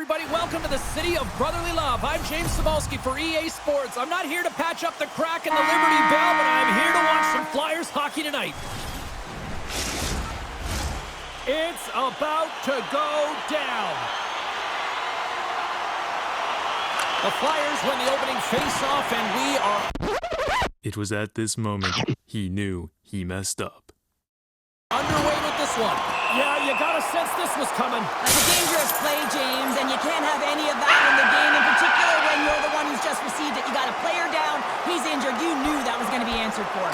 everybody. Welcome to the city of brotherly love. I'm James Cybulski for EA Sports. I'm not here to patch up the crack in the Liberty Bell, but I'm here to watch some Flyers hockey tonight. It's about to go down. The Flyers win the opening face-off, and we are... It was at this moment he knew he messed up. Underway with this one. Yeah, you gotta sense this was coming. That's a dangerous play, James, and you can't have any of that in the game, in particular when you're the one who's just received it. You got a player down, he's injured. You knew that was going to be answered for.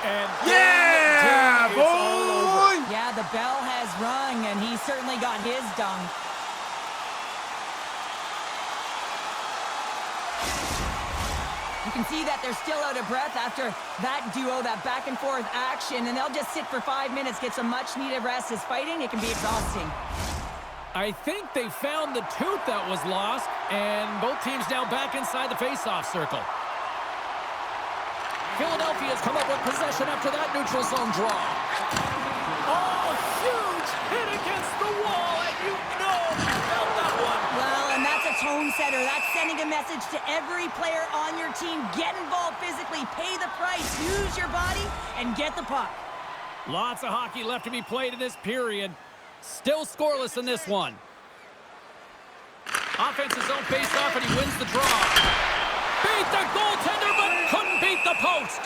And yeah, boy! Yeah, the bell has rung, and he certainly got his done. You can see that they're still out of breath after that duo, that back-and-forth action, and they'll just sit for 5 minutes, get some much-needed rest. As fighting, it can be exhausting. I think they found the tooth that was lost, and both teams now back inside the face-off circle. Philadelphia's come up with possession after that neutral zone draw. Oh, huge hit against the wall, and you know you felt that one. Well, and that's a tone setter. That's sending a message to every player on your team. Get involved physically, pay the price, use your body, and get the puck. Lots of hockey left to be played in this period. Still scoreless in this one. Offense's own face-off, and he wins the draw. Beat the goaltender, but couldn't beat the post.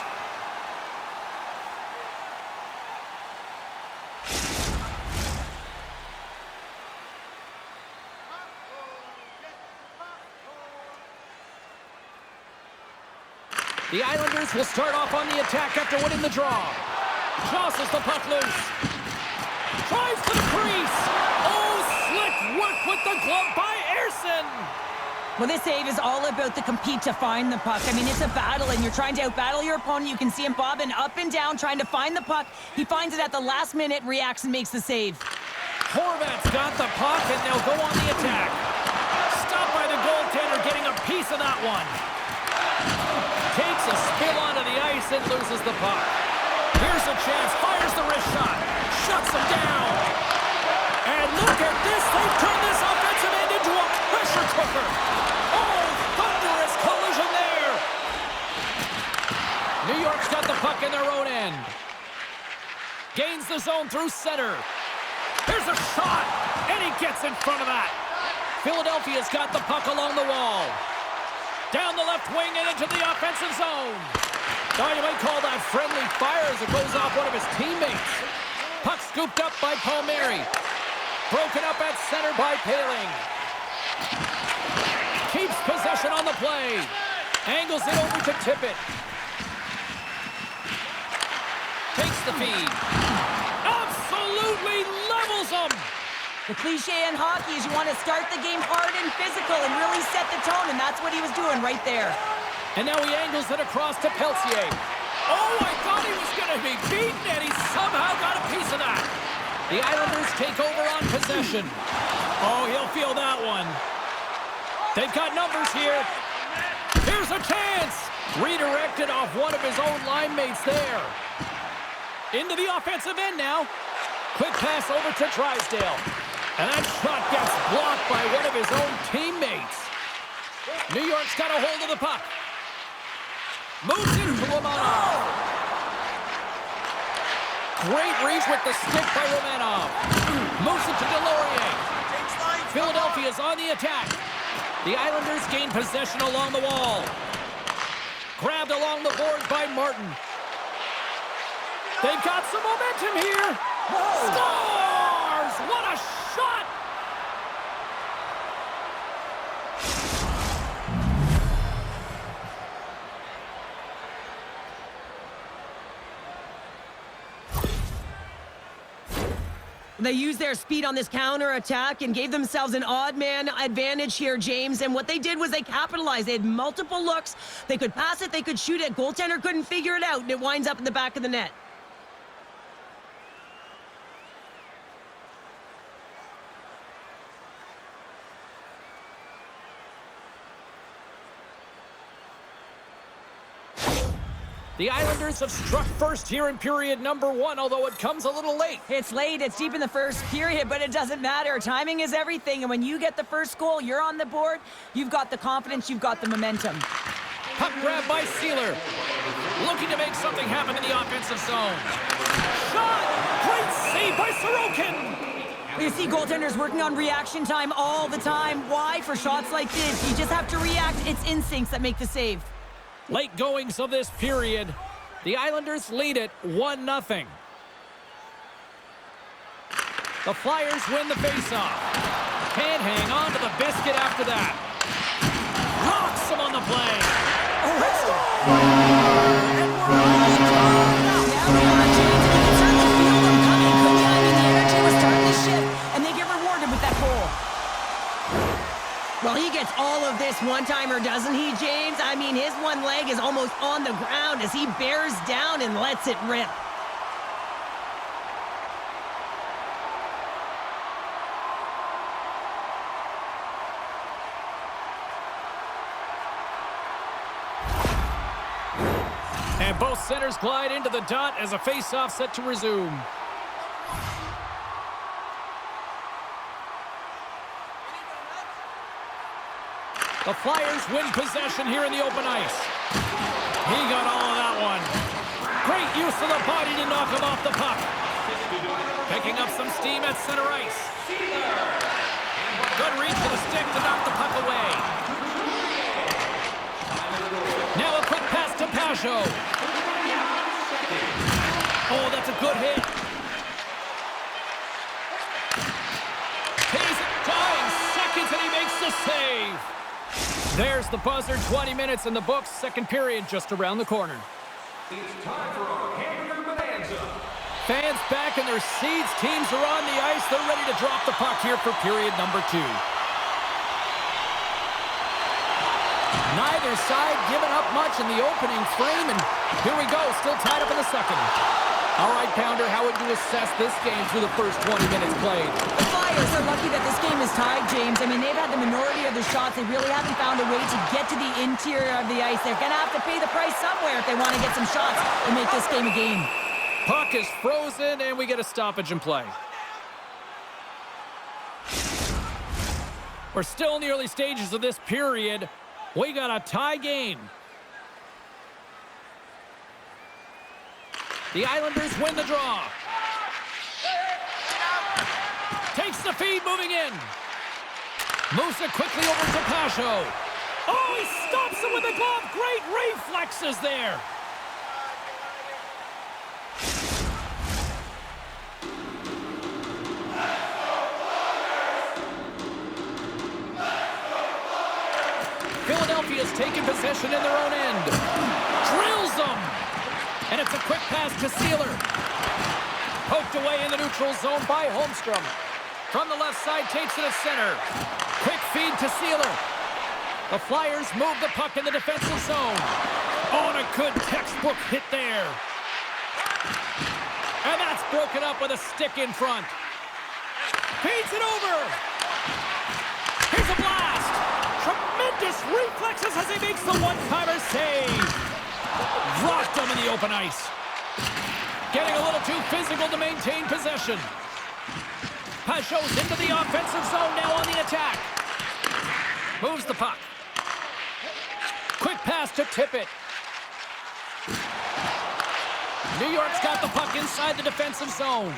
The Islanders will start off on the attack after winning the draw. Jostles the puck loose. Drives to the crease. Oh, slick work with the glove by Ersson. Well, this save is all about the compete to find the puck. I mean, it's a battle, and you're trying to outbattle your opponent. You can see him bobbing up and down, trying to find the puck. He finds it at the last minute, reacts and makes the save. Horvat's got the puck, and they'll go on the attack. Stopped by the goaltender, getting a piece of that one. Takes a spill onto the ice and loses the puck. Here's a chance, fires the wrist shot. Shuts him down. And look at this, they've turned this offensive end into a pressure cooker. Oh, thunderous collision there. New York's got the puck in their own end. Gains the zone through center. Here's a shot, and he gets in front of that. Philadelphia's got the puck along the wall. Down the left wing and into the offensive zone. Now you might call that friendly fire as it goes off one of his teammates. Puck scooped up by Palmieri. Broken up at center by Poehling. Keeps possession on the play. Angles it over to Tippett. Takes the feed. Absolutely levels him. The cliche in hockey is you want to start the game hard and physical and really set the tone, and that's what he was doing right there. And now he angles it across to Peltier. Oh, I thought he was going to be beaten, and he somehow got a piece of that. The Islanders take over on possession. Oh, he'll feel that one. They've got numbers here. Here's a chance. Redirected off one of his own line mates there. Into the offensive end now. Quick pass over to Drysdale. And that shot gets blocked by one of his own teammates. New York's got a hold of the puck. Moves into Romanov. Great reach with the stick by Romanov. Moves it to Delorier. Philadelphia's on the attack. The Islanders gain possession along the wall. Grabbed along the boards by Martin. They've got some momentum here. Scores! What a shot! They used their speed on this counter-attack and gave themselves an odd man advantage here, James. And what they did was they capitalized. They had multiple looks. They could pass it, they could shoot it. Goaltender couldn't figure it out, and it winds up in the back of the net. The Islanders have struck first here in period number 1, although it comes a little late. It's late, it's deep in the first period, but it doesn't matter. Timing is everything, and when you get the first goal, you're on the board, you've got the confidence, you've got the momentum. Puck grab by Sealer. Looking to make something happen in the offensive zone. Shot! Great save by Sorokin! You see goaltenders working on reaction time all the time. Why? For shots like this, you just have to react. It's instincts that make the save. Late goings of this period. The Islanders lead it 1-0. The Flyers win the faceoff. Can't hang on to the biscuit after that. Rocks him on the play. Oh, let's go! And we're all done! Now we are, James. We can certainly feel them coming. Couldn't you? I mean, the energy was starting to shift, and they get rewarded with that goal. Well, he gets all of this one-timer, doesn't he, James? I mean, his one leg is almost on the ground as he bears down and lets it rip. And both centers glide into the dot as a face-off set to resume. The Flyers win possession here in the open ice. He got all of that one. Great use of the body to knock him off the puck. Picking up some steam at center ice. Good reach for the stick to knock the puck away. Now a quick pass to Pajot. Oh, that's a good hit. He's dying seconds and he makes the save. There's the buzzer. 20 minutes in the books. Second period just around the corner. It's time for our Hamburger Bonanza. Fans back in their seats. Teams are on the ice. They're ready to drop the puck here for period number 2. Neither side giving up much in the opening frame, and here we go, still tied up in the second. All right, Pounder, how would you assess this game through the first 20 minutes played? The Flyers are lucky that this game is tied, James. I mean, they've had the minority of the shots. They really haven't found a way to get to the interior of the ice. They're going to have to pay the price somewhere if they want to get some shots and make this game a game. Puck is frozen, and we get a stoppage in play. We're still in the early stages of this period. We got a tie game. The Islanders win the draw. Takes the feed, moving in. Moves it quickly over to Pajot. Oh, he stops it with a glove. Great reflexes there. Philadelphia's taken possession in their own end. Drills them. And it's a quick pass to Sealer. Poked away in the neutral zone by Holmstrom. From the left side, takes it to center. Quick feed to Sealer. The Flyers move the puck in the defensive zone. Oh, and a good textbook hit there. And that's broken up with a stick in front. Feeds it over. Here's a blast. Tremendous reflexes as he makes the one-timer save. Rocked him in the open ice. Getting a little too physical to maintain possession. Pajot's into the offensive zone now on the attack. Moves the puck. Quick pass to Tippett. New York's got the puck inside the defensive zone.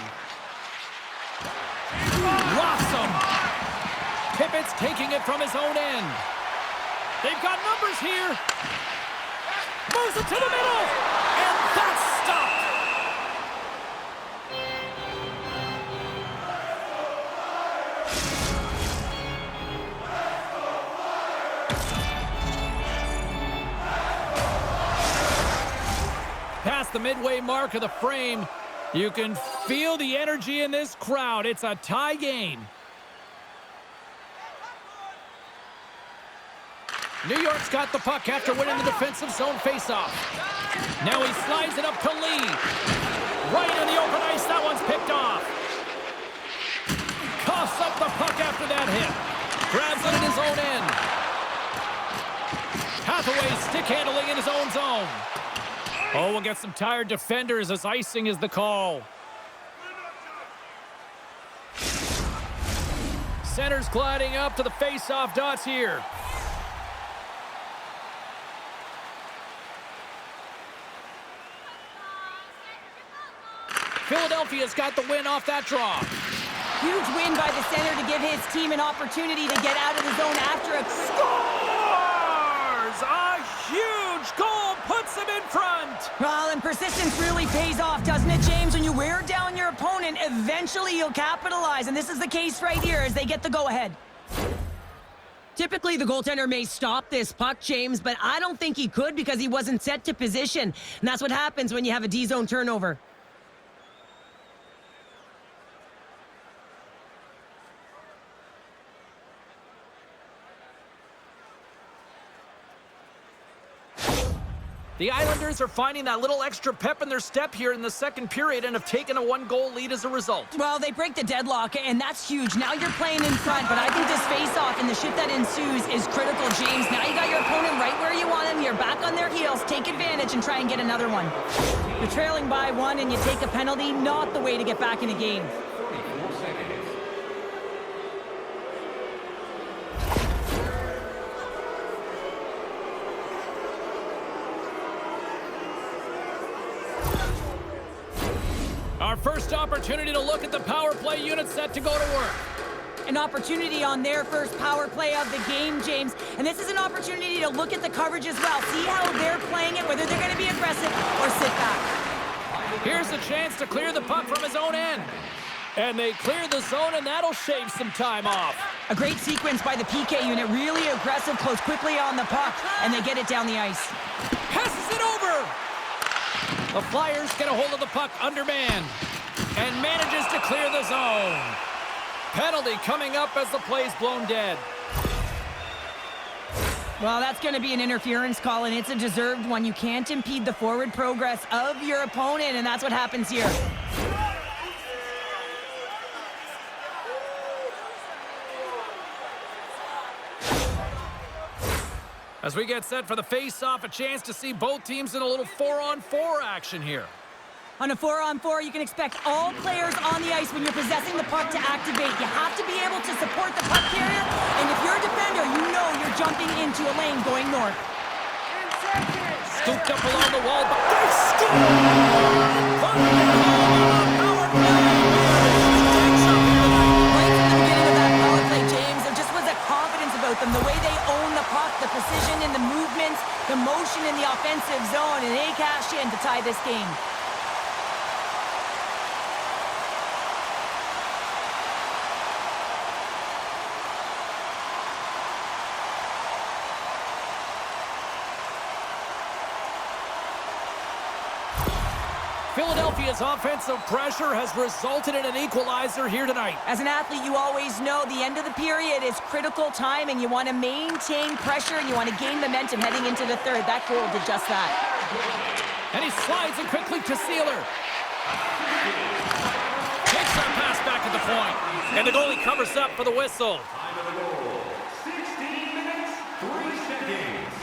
Rocks him. Tippett's taking it from his own end. They've got numbers here. Moves it to the middle. And that's stopped. Past the midway mark of the frame, you can feel the energy in this crowd. It's a tie game. New York's got the puck after winning the defensive zone faceoff. Now he slides it up to Lee. Right in the open ice, that one's picked off. Coughs up the puck after that hit. Grabs it in his own end. Hathaway stick handling in his own zone. Oh, we'll get some tired defenders as icing is the call. Center's gliding up to the face-off dots here. Philadelphia's got the win off that draw. Huge win by the center to give his team an opportunity to get out of the zone after a Scores! A huge goal puts them in front. Well, and persistence really pays off, doesn't it, James? When you wear down your opponent, eventually you'll capitalize, and this is the case right here as they get the go-ahead. Typically, the goaltender may stop this puck, James, but I don't think he could because he wasn't set to position, and that's what happens when you have a D-zone turnover. The Islanders are finding that little extra pep in their step here in the second period and have taken a one-goal lead as a result. Well, they break the deadlock, and that's huge. Now you're playing in front, but I think this face-off and the shift that ensues is critical, James. Now you got your opponent right where you want him. You're back on their heels. Take advantage and try and get another one. You're trailing by one and you take a penalty. Not the way to get back in a game. Our first opportunity to look at the power play unit set to go to work. An opportunity on their first power play of the game, James. And this is an opportunity to look at the coverage as well. See how they're playing it, whether they're going to be aggressive or sit back. Here's a chance to clear the puck from his own end. And they clear the zone, and that'll shave some time off. A great sequence by the PK unit. Really aggressive, close quickly on the puck, and they get it down the ice. Passes it over. The Flyers get a hold of the puck undermanned and manages to clear the zone. Penalty coming up as the play's blown dead. Well, that's going to be an interference call, and it's a deserved one. You can't impede the forward progress of your opponent, and that's what happens here. As we get set for the face-off, a chance to see both teams in a little 4-on-4 action here. On a 4-on-4, you can expect all players on the ice when you're possessing the puck to activate. You have to be able to support the puck carrier, and if you're a defender, you know you're jumping into a lane going north. Scooped up along the wall, but they score! Right from the beginning of that power play, James, there just was a confidence about them. The way they own the puck, the precision in the movements, the motion in the offensive zone, and they cash in to tie this game. Philadelphia's offensive pressure has resulted in an equalizer here tonight. As an athlete, you always know the end of the period is critical time, and you want to maintain pressure, and you want to gain momentum heading into the third. That goal did just that. And he slides it quickly to Sealer. Takes that pass back at the point. And the goalie covers up for the whistle. Time of the goal, 16 minutes, 3 seconds.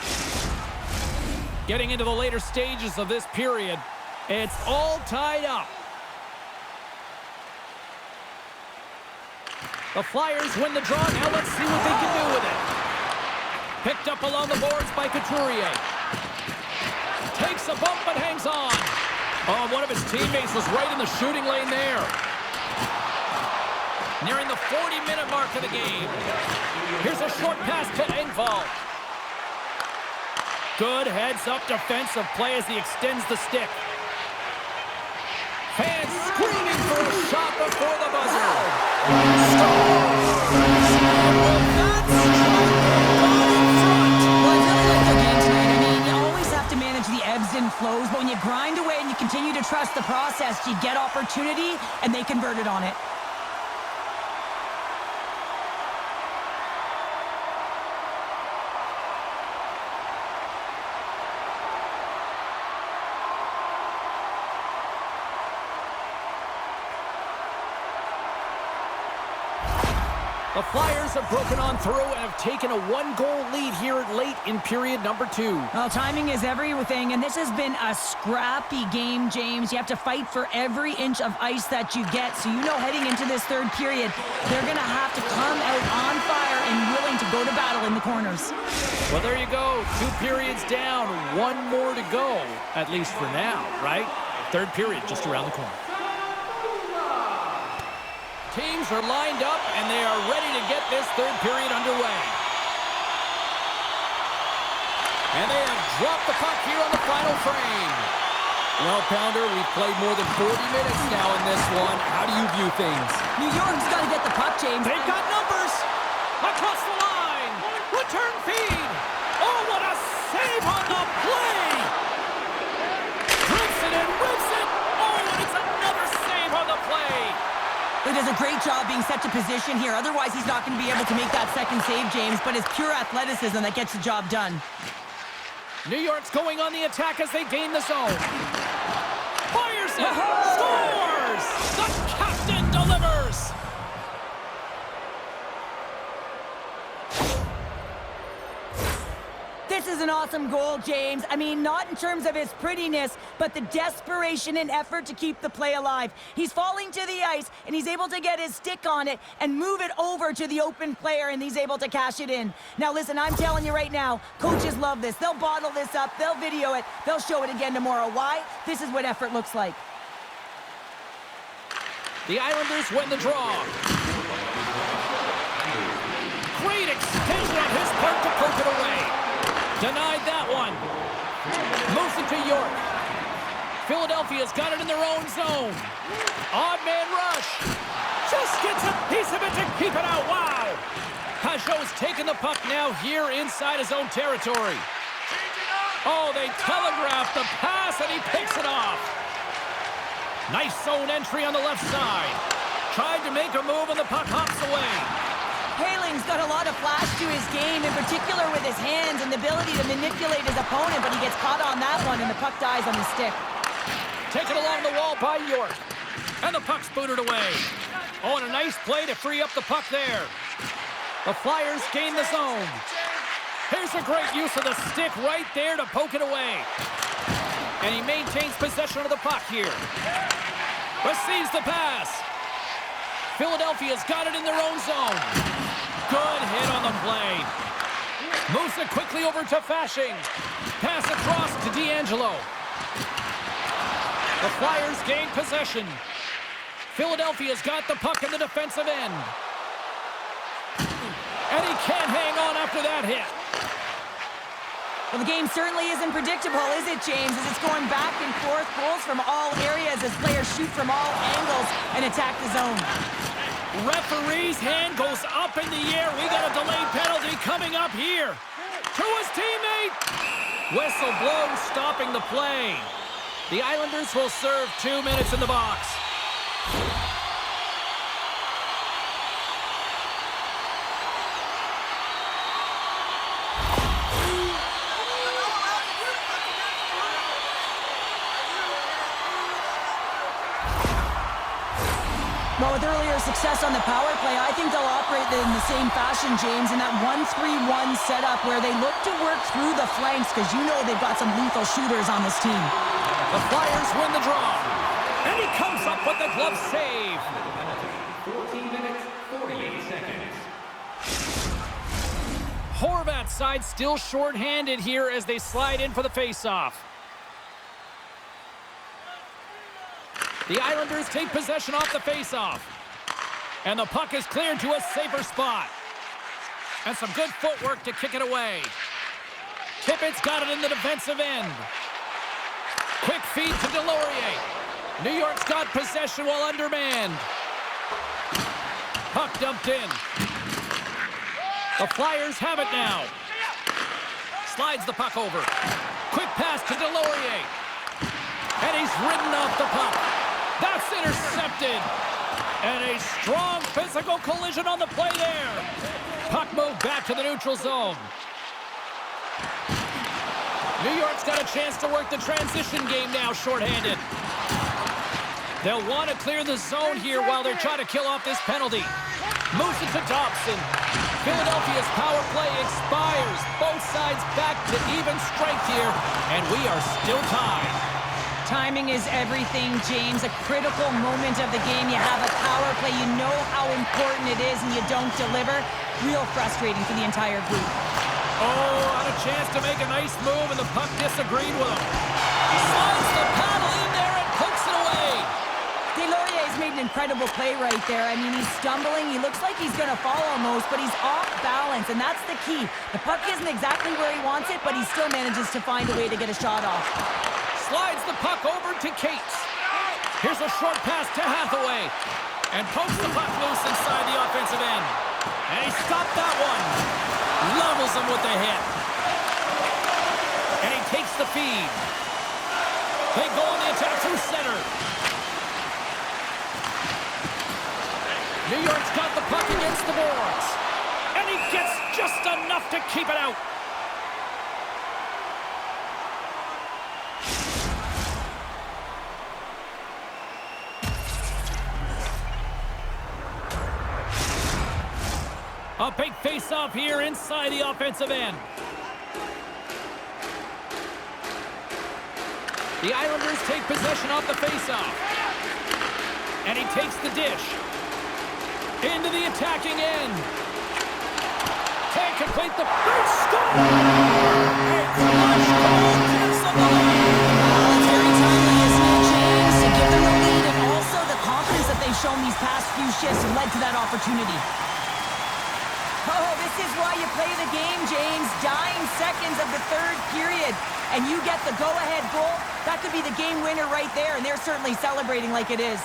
Getting into the later stages of this period, it's all tied up. The Flyers win the draw. Now let's see what they can do with it. Picked up along the boards by Couturier. Takes a bump but hangs on. Oh, one of his teammates was right in the shooting lane there. Nearing the 40-minute mark of the game. Here's a short pass to Engvall. Good heads-up defensive play as he extends the stick. Fans screaming for a shot before the buzzer. Well, I really like their game tonight. I mean, you always have to manage the ebbs and flows, but when you grind away and you continue to trust the process, you get opportunity, and they converted on it. The Flyers have broken on through and have taken a one-goal lead here late in period number 2. Well, timing is everything, and this has been a scrappy game, James. You have to fight for every inch of ice that you get. So you know heading into this third period, they're going to have to come out on fire and willing to go to battle in the corners. Well, there you go. 2 periods down, 1 more to go, at least for now, right? Third period just around the corner. Teams are lined up, and they are ready to get this third period underway. And they have dropped the puck here on the final frame. Well, Pounder, we've played more than 40 minutes now in this one. How do you view things? New York's got to get the puck, James. They've got numbers. Across the line. Return feed. Oh, what a save on the play. Rips it and rips it. Oh, and it's another save on the play. He does a great job being set to position here. Otherwise, he's not going to be able to make that second save, James. But it's pure athleticism that gets the job done. New York's going on the attack as they gain the zone. Fires it. Scores. The captain delivers. This is an awesome goal, James. I mean, not in terms of his prettiness, but the desperation and effort to keep the play alive. He's falling to the ice, and he's able to get his stick on it and move it over to the open player, and he's able to cash it in. Now, listen, I'm telling you right now, coaches love this. They'll bottle this up. They'll video it. They'll show it again tomorrow. Why? This is what effort looks like. The Islanders win the draw. Great extension on his part to poke it away. Denied that one. Moves it to York. Philadelphia's got it in their own zone. Odd man rush. Just gets a piece of it to keep it out. Wow. Pajot's taking the puck now here inside his own territory. Oh, they telegraphed the pass, and he picks it off. Nice zone entry on the left side. Tried to make a move, and the puck hops away. Poehling's got a lot of flash to his game, in particular with his hands and the ability to manipulate his opponent, but he gets caught on that one, and the puck dies on his stick. Taken along the wall by York. And the puck's booted away. Oh, and a nice play to free up the puck there. The Flyers gain the zone. Here's a great use of the stick right there to poke it away. And he maintains possession of the puck here. Receives the pass. Philadelphia's got it in their own zone. Good hit on the play. Moves it quickly over to Fasching. Pass across to DeAngelo. The Flyers gain possession. Philadelphia's got the puck in the defensive end. And he can't hang on after that hit. Well, the game certainly isn't predictable, is it, James? As it's going back and forth, goals from all areas as players shoot from all angles and attack the zone. Referee's hand goes up in the air. We got a delayed penalty coming up here. To his teammate. Whistle blown, stopping the play. The Islanders will serve 2 minutes in the box. Well, with earlier success on the power play, I think they'll operate in the same fashion, James, in that 1-3-1 setup where they look to work through the flanks because you know they've got some lethal shooters on this team. The Flyers win the draw. And he comes up with the glove save. 14 minutes, 48 seconds. Horvat's side still shorthanded here as they slide in for the faceoff. The Islanders take possession off the faceoff. And the puck is cleared to a safer spot. And some good footwork to kick it away. Tippett's got it in the defensive end. Quick feed to Delorier. New York's got possession while undermanned. Puck dumped in. The Flyers have it now. Slides the puck over. Quick pass to Delorier. And he's ridden off the puck. That's intercepted. And a strong physical collision on the play there. Puck moved back to the neutral zone. New York's got a chance to work the transition game now, shorthanded. They'll want to clear the zone here while they're trying to kill off this penalty. Moves it to Dobson. Philadelphia's power play expires. Both sides back to even strength here, and we are still tied. Timing is everything, James. A critical moment of the game. You have a power play. You know how important it is, and you don't deliver. Real frustrating for the entire group. Oh, had a chance to make a nice move, and the puck disagreed with him. Slides the paddle in there and pokes it away. Deslauriers's made an incredible play right there. I mean, he's stumbling. He looks like he's going to fall almost, but he's off balance, and that's the key. The puck isn't exactly where he wants it, but he still manages to find a way to get a shot off. Slides the puck over to Cates. Here's a short pass to Hathaway. And pokes the puck loose inside the offensive end. And he stopped that one. Levels him with the hit. And he takes the feed. They go on the attack through center. New York's got the puck against the boards. And he gets just enough to keep it out. A big face-off here inside the offensive end. The Islanders take possession off the face-off. And he takes the dish. Into the attacking end. Can't complete the first score! A clutch goal gives them the lead. It's very timely, isn't it, James? To give them the lead, and also the confidence that they've shown these past few shifts led to that opportunity. Oh, this is why you play the game, James. Dying seconds of the third period, and you get the go-ahead goal. That could be the game winner right there, and they're certainly celebrating like it is.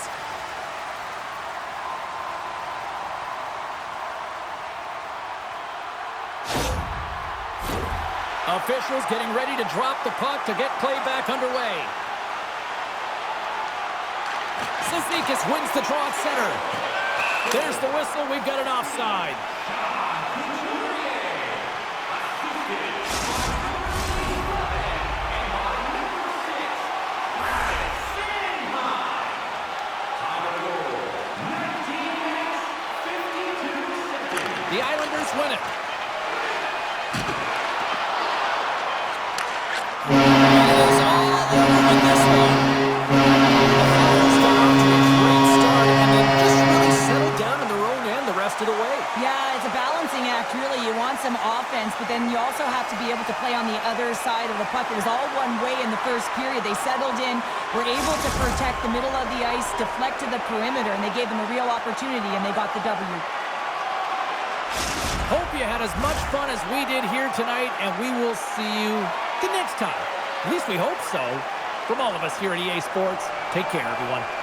Officials getting ready to drop the puck to get play back underway. Cizikas wins the draw at center. There's the whistle. We've got an offside. The Islanders win it. It is all over with this one. The Flyers got off to a great start and then just really settled down in their own end the rest of the way. Yeah, it's a balancing act, really. You want some offense, but then you also have to be able to play on the other side of the puck. It was all one way in the first period. They settled in, were able to protect the middle of the ice, deflect to the perimeter, and they gave them a real opportunity, and they got the W. Hope you had as much fun as we did here tonight, and we will see you the next time. At least we hope so. From all of us here at EA Sports, take care, everyone.